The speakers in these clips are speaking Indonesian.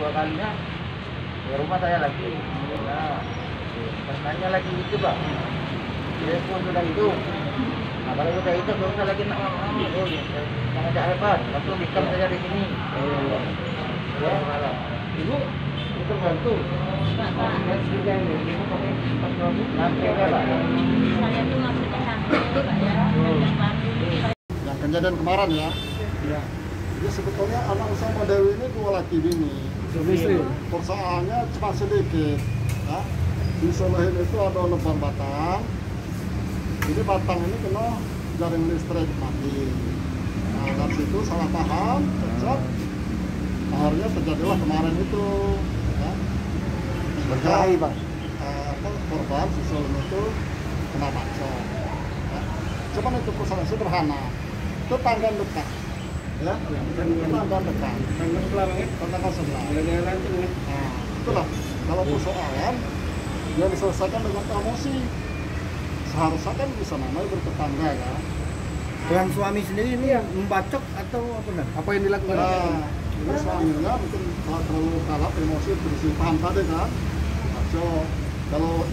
dua kalinya di rumah saya lagi. Nah, tanya lagi itu Pak. Dia pun sudah itu. Nah kalau sudah itu nggak usah lagi nak jangan ada hebat, langsung dikam saja di sini. Ya, ibu itu bantu. Nanti ya Pak. Saya tuh ngambilnya sampai Pak ya, Yang kejadian kemarin ya. Ya. Jadi sebetulnya anak sama Dewi ini dua laki bini. Persoalannya cuma sedikit. Ya. Di Solohin itu ada lebam batang. Jadi batang ini kena jaring listrik mati. Nah dari situ salah paham, cocok. Akhirnya terjadilah kemarin itu. Ya. Berkelahi Pak. Korban si Solohin itu kena bacok. Ya. Cuman itu persoalan sederhana. Itu tangga dekat. Ya, tangga dekat. Tanggal sebelah Bang ya? Tangga sebelah. Jalan itu ya. Nah, itulah kalau persoalan yang diselesaikan dengan emosi seharusnya kan bisa namanya bertetangga ya. Yang suami sendiri ini yang membacok atau apa benar? Apa yang dilakukan? Nah, ini suaminya mungkin kalau terlalu kalap emosi bersimpan tadi kan. Bacok. Kalau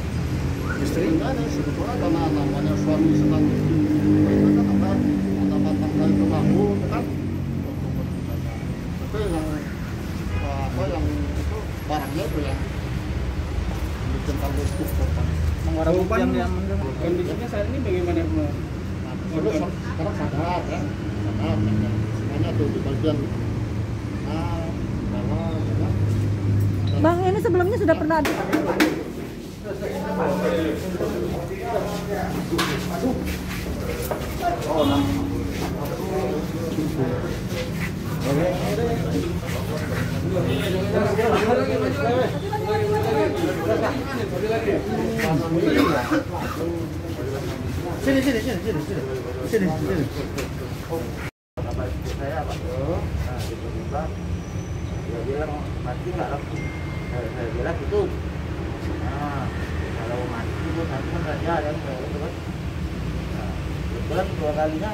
istrinya ini sebetulnya karena namanya suami sedang itu kan ada batang dari terlalu kan. Tapi yang yang itu barangnya itu yang bikin tanggung korban. Korban kondisinya saat ini bagaimana Bu? Sekarang sadar ya, sadar semuanya tuh di bagian bawah ya. Bang, ini sebelumnya sudah pernah ada. Sini. Bapak istri saya Pak. Nah, tiba-tiba dia bilang mati nggak laku. Saya bilang gitu. Nah, kalau mati itu handphone saja yang gitu kan. Nah, kebetulan dua kalinya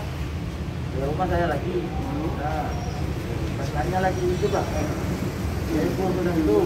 di rumah saya lagi. Nah, pas nanya lagi itu Pak. Dia pun sudah itu.